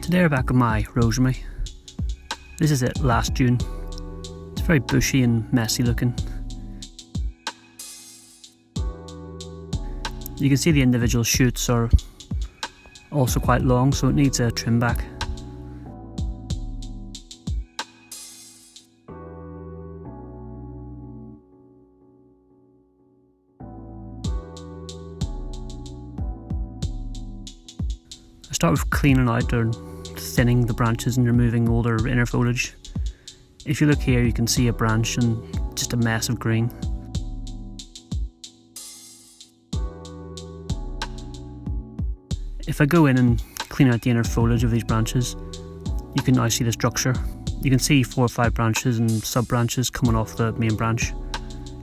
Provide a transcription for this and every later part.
Today we're back with my rosemary. This is it last June. It's very bushy and messy looking. You can see the individual shoots are also quite long, so it needs a trim back. I start with cleaning out or thinning the branches and removing older inner foliage. If you look here, you can see a branch and just a mess of green. If I go in and clean out the inner foliage of these branches, you can now see the structure. You can see 4 or 5 branches and sub-branches coming off the main branch.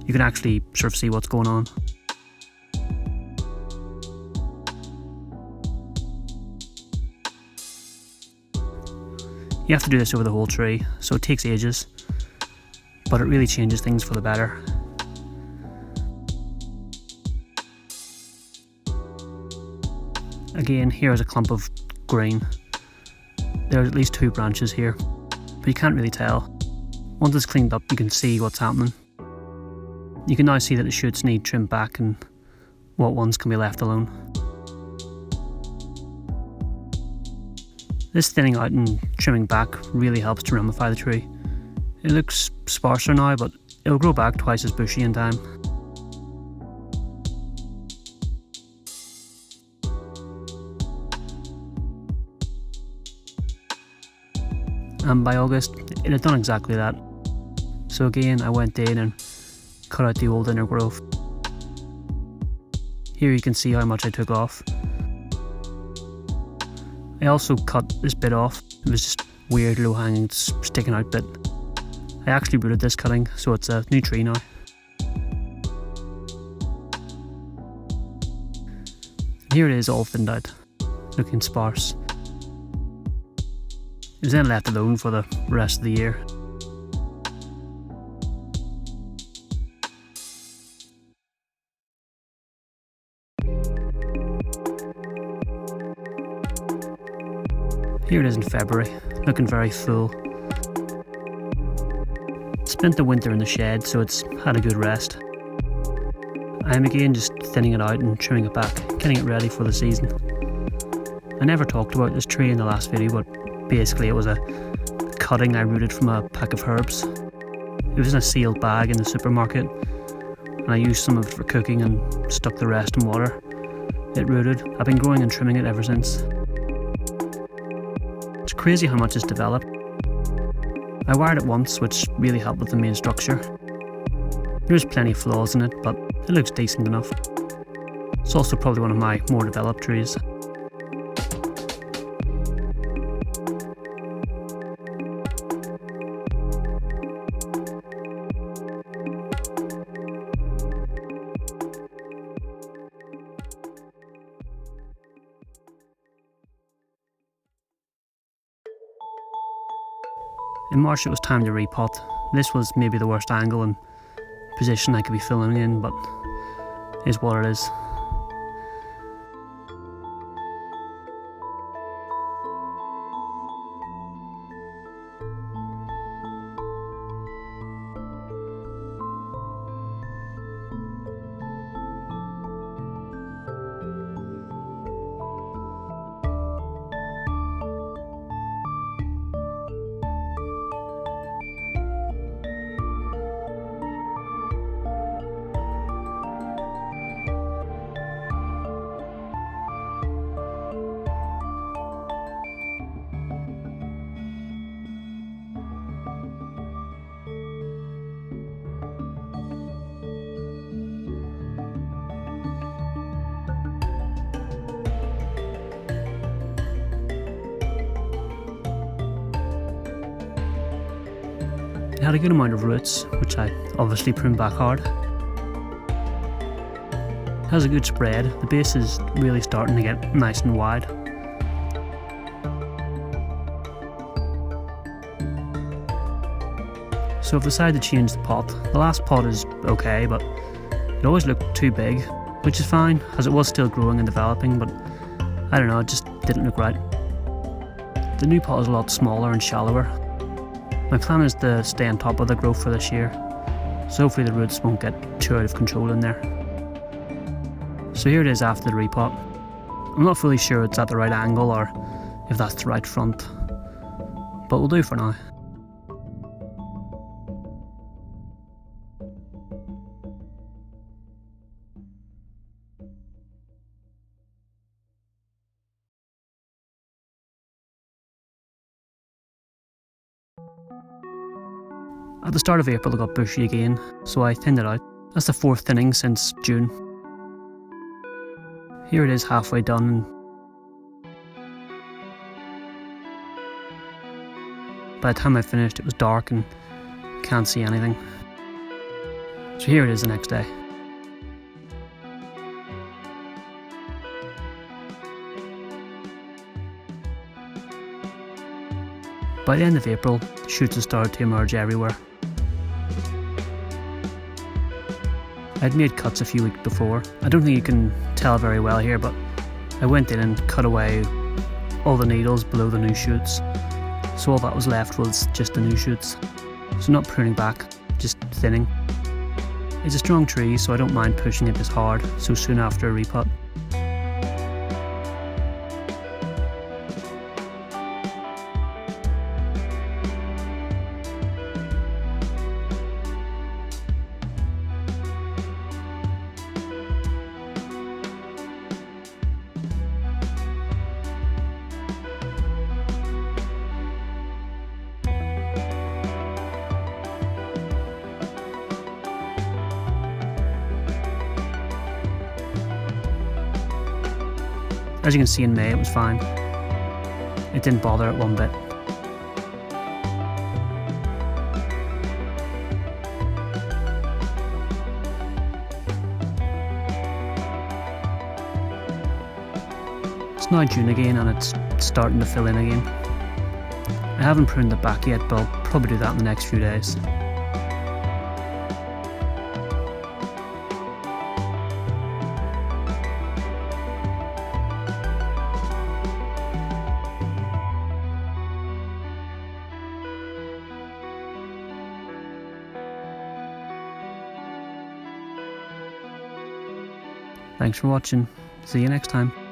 You can actually sort of see what's going on. You have to do this over the whole tree, so it takes ages, but it really changes things for the better. Again, here is a clump of green. There's at least 2 branches here, but you can't really tell. Once it's cleaned up, you can see what's happening. You can now see that the shoots need trimmed back and what ones can be left alone. This thinning out and trimming back really helps to ramify the tree. It looks sparser now, but it'll grow back twice as bushy in time. And by August, it had done exactly that. So again, I went in and cut out the old inner growth. Here you can see how much I took off. I also cut this bit off. It was just weird low hanging sticking out bit. I actually rooted this cutting, so it's a new tree now. Here it is all thinned out, looking sparse. It was then left alone for the rest of the year. Here it is in February, looking very full. Spent the winter in the shed, so it's had a good rest. I am again just thinning it out and trimming it back, getting it ready for the season. I never talked about this tree in the last video, but basically it was a cutting I rooted from a pack of herbs. It was in a sealed bag in the supermarket, and I used some of it for cooking and stuck the rest in water. It rooted. I've been growing and trimming it ever since. It's crazy how much it's developed. I wired it once, which really helped with the main structure. There's plenty of flaws in it, but it looks decent enough. It's also probably one of my more developed trees. In March it was time to repot. This was maybe the worst angle and position I could be filming in, but it is what it is. It had a good amount of roots, which I obviously pruned back hard. It has a good spread. The base is really starting to get nice and wide. So I've decided to change the pot. The last pot is okay, but it always looked too big, which is fine, as it was still growing and developing, but I don't know, it just didn't look right. The new pot is a lot smaller and shallower. My plan is to stay on top of the growth for this year, so hopefully the roots won't get too out of control in there. So here it is after the repot. I'm not fully sure it's at the right angle or if that's the right front, but we'll do for now. At the start of April it got bushy again, so I thinned it out. That's the 4th thinning since June. Here it is halfway done. By the time I finished it was dark and can't see anything. So here it is the next day. By the end of April, shoots had started to emerge everywhere. I'd made cuts a few weeks before. I don't think you can tell very well here, but I went in and cut away all the needles below the new shoots. So all that was left was just the new shoots. So not pruning back, just thinning. It's a strong tree, so I don't mind pushing it this hard so soon after a repot. As you can see in May it was fine. It didn't bother it one bit. It's now June again and it's starting to fill in again. I haven't pruned it back yet, but I'll probably do that in the next few days. Thanks for watching. See you next time.